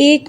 1